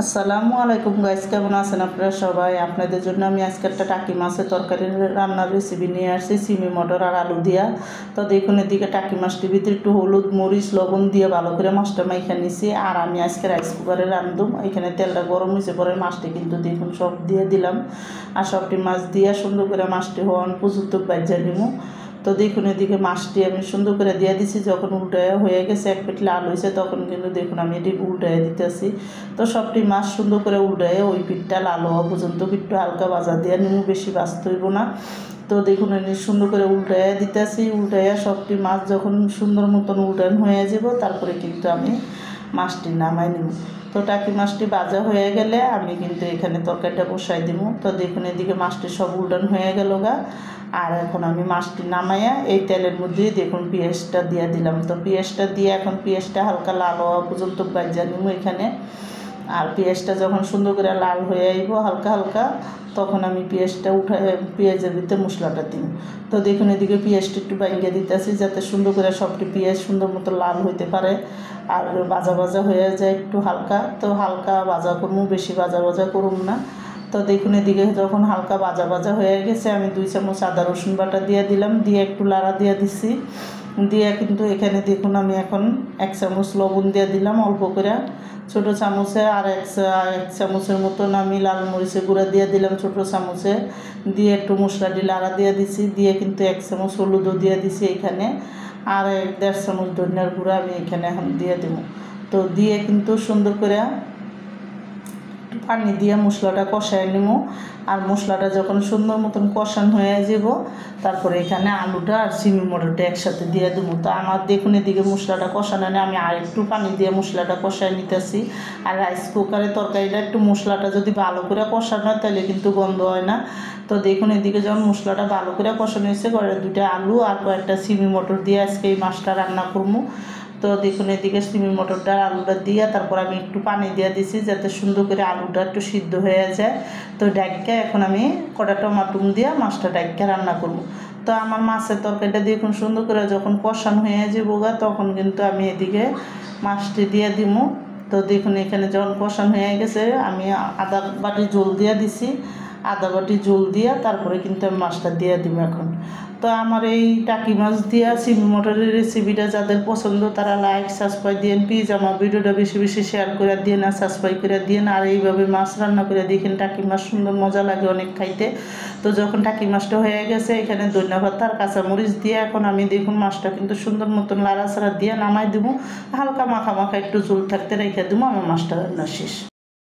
আসসালামু আলাইকুম গাইস, কেমন আছেন আপনারা সবাই? আপনাদের জন্য আমি আজকে একটা টাকি মাছের তরকারি রান্নার রেসিপি নিয়ে আসছি, সিমি মটর আর আলু দিয়া। তো দেখুন, এদিকে টাকি মাছটির ভিতরে একটু হলুদ মরিচ লবণ দিয়ে ভালো করে মাছটা মাইখা নিছি। আর আমি আজকে রাইস কুকারে রান্ধুম। এখানে তেলটা গরম হয়েছে, পরে মাছটি কিন্তু দেখুন সব দিয়ে দিলাম। আর সবটি মাছ দিয়ে সুন্দর করে মাছটি হওয়ান পর্যন্ত বাজ্যা নিব। তো দেখুন, এদিকে মাছটি আমি সুন্দর করে দিয়ে দিছি। যখন উল্টায় হয়ে গেছে, এক পেট লাল হয়েছে, তখন কিন্তু দেখুন আমি এটি উল্টায় দিতেছি। তো সবটি মাছ সুন্দর করে উল্টায় ওই পিঠটা লাল হওয়া পর্যন্ত একটু হালকা ভাজা দিয়ে নিমু, বেশি ভাজতে হইব না। তো দেখুন, এনে সুন্দর করে উল্টাইয়া দিতেছি। উল্টাইয়া সবটি মাছ যখন সুন্দর মতন উল্টান হয়ে যাব, তারপরে কিন্তু আমি মাছটি নামাই নিব। তো টাকি মাছটি ভাজা হয়ে গেলে আমি কিন্তু এখানে তরকারিটা বসাই দিব। তো দেখুন, এদিকে মাছটি সব উল্টান হয়ে গেল গা। আর এখন আমি মাছটি নামাইয়া এই তেলের মধ্যেই দেখুন পেঁয়াজটা দিয়ে দিলাম। তো পেঁয়াজটা দিয়ে এখন পেঁয়াজটা হালকা লাল হওয়া পর্যন্ত ভাজা নিব এখানে। আর পেঁয়াজটা যখন সুন্দর করে লাল হয়ে আইব হালকা হালকা, তখন আমি পেঁয়াজটা উঠাই পেঁয়াজের ভিতরে মশলাটা দিই। তো দেখুন, এদিকে পেঁয়াজটা একটু বাইঙ্গে দিতেছি, যাতে সুন্দর করে সবটি পেঁয়াজ সুন্দর মতো লাল হইতে পারে আর ভাজা ভাজা হয়ে যায় একটু হালকা। তো হালকা ভাজা করবো, বেশি ভাজা ভাজা করুম না। তো দেখুন, এদিকে যখন হালকা ভাজা ভাজা হয়ে গেছে, আমি 2 চামচ আদা রসুন বাটা দিয়ে দিলাম, দিয়ে একটু লাড়া দিয়ে দিছি। দিয়ে কিন্তু এখানে দেখুন আমি এখন 1 চামচ লবণ দিয়ে দিলাম অল্প করে ছোটো চামচে। আর এক চামচের মতন আমি লাল মরিচের গুঁড়া দিয়ে দিলাম ছোটো চামচে। দিয়ে একটু মশলাটি লাড়া দিয়ে দিছি। দিয়ে কিন্তু 1 চামচ হলুদও দিয়ে দিছি এখানে। আর 1.5 চামচ ধনিয়ার গুঁড়া আমি এখানে এখন দিয়ে দেবো। তো দিয়ে কিন্তু সুন্দর করে পানি দিয়ে মশলাটা কষায় নিব। আর মশলাটা যখন সুন্দর মতন কষান হয়ে যাব, তারপরে এখানে আলুটা আর সিমি মটরটা একসাথে দিয়ে দেবো। তো আমার দেখুন, এদিকে মশলাটা কষানো নেই, আমি আর একটু পানি দিয়ে মশলাটা কষায় নিতেছি। আর রাইস কুকারের তরকারিটা একটু মশলাটা যদি ভালো করে কষানো হয়, তাহলে কিন্তু গন্ধ হয় না। তো দেখুন, এদিকে যখন মশলাটা ভালো করে কষানো হয়েছে, ঘরে 2টা আলু আর কয়েকটা সিমি মটর দিয়ে আজকে এই মাছটা রান্না করবো। তো দেখুন, এদিকে সিমি মটরটা আলুটা দিয়ে তারপর আমি একটু পানি দিয়ে দিছি, যাতে সুন্দর করে আলুটা একটু সিদ্ধ হয়ে যায়। তো ডাইক্কা এখন আমি কটা টমাটো দিয়ে মাছটা ডাইক্কা রান্না করব। তো আমার মাছের তরকারিটা দেখুন সুন্দর করে যখন কষানো হয়ে যাবো গা, তখন কিন্তু আমি এদিকে মাছটি দিয়ে দিব। তো দেখুন, এখানে যখন কষানো হয়ে গেছে, আমি আধা বাটি জল দিয়ে দিছি। আধা বাটি জল দিয়া তারপরে কিন্তু আমি মাছটা দিয়ে দিব এখন। তো আমার এই টাকি মাছ দিয়া সিমি মটরের রেসিপিটা যাদের পছন্দ, তারা লাইক সাবস্ক্রাইব দিন। প্লিজ আমার ভিডিওটা বেশি বেশি শেয়ার করে দিন আর সাবস্ক্রাইব করে দিন। আর এইভাবে মাছ রান্না করে দেখেন, টাকি মাছ সুন্দর মজা লাগে অনেক খাইতে। তো যখন টাকি মাছটা হয়ে গেছে, এখানে ধন্যবাদ আর কাঁচামরিচ দিয়ে এখন আমি দেখুন মাছটা কিন্তু সুন্দর মতন লাড়াচাড়া দিয়ে নামাই দেবো। হালকা মাখা মাখা একটু ঝোল থাকতে রেখে দেবো, আমার মাছটা রান্না শেষ।